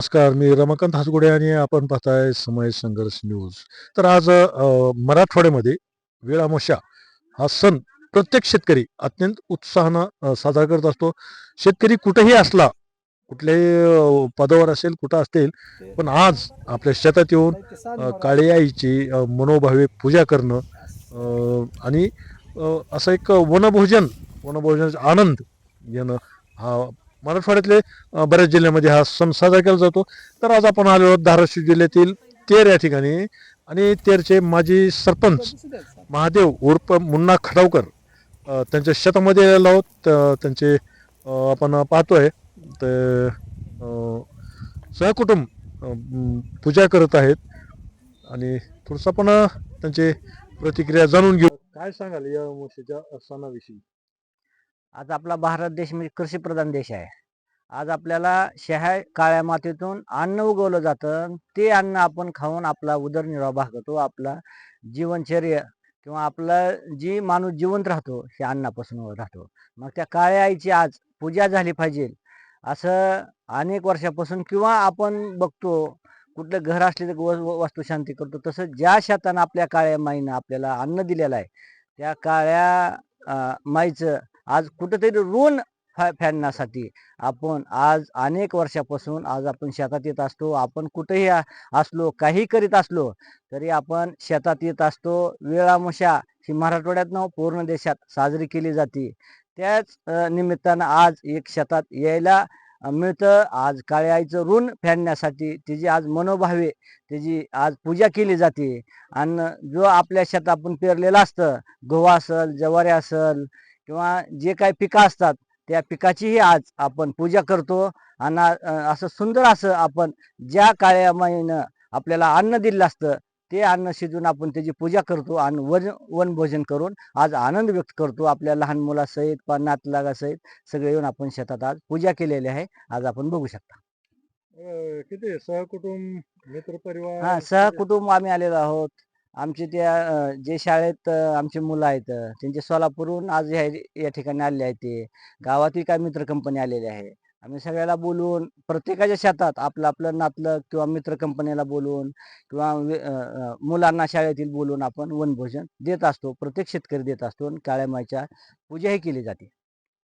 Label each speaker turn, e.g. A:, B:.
A: नमस्कार, मी रमाकांत हासगुडे आणि आपण पाहताय समय संघर्ष न्यूज. तर आज मराठवाड्यामध्ये वेळ अमावस्या हा सण प्रत्येक शेतकरी अत्यंत उत्साहानं साजरा करत असतो. शेतकरी कुठेही असला, कुठल्याही पदावर असेल, कुठं असतील, पण आज आपल्या शेतात येऊन काळी आईची मनोभावे पूजा करणं आणि असं एक वनभोजनाचा आनंद घेणं हा मराठवाड्यातले बऱ्याच जिल्ह्यामध्ये हा सण साजरा केला जातो. तर आज आपण आलो आहोत धाराशिव जिल्ह्यातील तेर या ठिकाणी आणि तेरचे माजी सरपंच महादेव उर्फ मुन्ना खटावकर त्यांच्या शेतामध्ये आलो आहोत. त्यांचे आपण पाहतोय तर सहकुटुंब पूजा करत आहेत आणि थोडंसं आपण त्यांची प्रतिक्रिया जाणून घेऊ. काय सांगाल या वर्षीच्या सणाविषयी?
B: आज आपला भारत देश म्हणजे कृषीप्रधान देश आहे. आज आपल्याला शह्या काळ्या मातीतून अन्न उगवलं जातं. ते अन्न आपण खाऊन आपला उदरनिर्वाह भागवतो. आपला जीवनचर्या किंवा आपला जी माणूस जिवंत राहतो, हे अन्नापासून राहतो. मग त्या काळ्या आईची आज पूजा झाली पाहिजे, असं अनेक वर्षापासून किंवा आपण बघतो, कुठलं घर असले तर वास्तुशांती करतो. तसं ज्या शेतानं आपल्या काळ्या माईनं आपल्याला अन्न दिलेलं आहे, त्या काळ्या माईचं आज कुठेतरी ऋण फेडण्यासाठी आपण आज अनेक वर्षापासून आज आपण शेतात येत असतो. आपण कुठेही असलो, काही करीत असलो, तरी आपण शेतात येत असतो. वेळामुषा ही मराठवाड्यात पूर्ण देशात साजरी केली जाते. त्याच निमित्तानं आज एक शेतात यायला मिळतं. आज काळ्या आईचं ऋण फेडण्यासाठी तिची आज मनोभावे तिची आज पूजा केली जाते. आणि जो आपल्या शेतात आपण पेरलेलं असतं, गहू असेल, ज्वारी असेल किंवा जे काही पिकं असतात, त्या पिकाचीही आज आपण पूजा करतो. आणि असं सुंदर असं आपण ज्या काळ्या माईनं आपल्याला अन्न दिलं असतं, ते अन्न शिजवून आपण त्याची पूजा करतो आणि वनभोजन करून आज आनंद व्यक्त करतो. आपल्या लहान मुलासहित, नातलागासहित सगळे येऊन आपण शेतात आज पूजा केलेली आहे. आज आपण बघू शकता.
A: किती सहकुटुंब, मित्रपरिवार
B: हां, सहकुटुंब आम्ही आलेलो आहोत. आमचे त्या जे शाळेत आमची मुलं आहेत, त्यांचे सोलापूरहून आज या ठिकाणी आलेले आहेत ते. गावातील काही मित्र कंपनी आलेली आहे. आम्ही सगळ्याला बोलवून प्रत्येकाच्या शेतात आपलं आपलं नातलग किंवा मित्र कंपनीला बोलवून किंवा मुलांना शाळेतील बोलवून आपण वनभोजन देत असतो. प्रत्येक शेतकरी देत असतो आणि काळ्या माईच्या पूजाही केली जाते.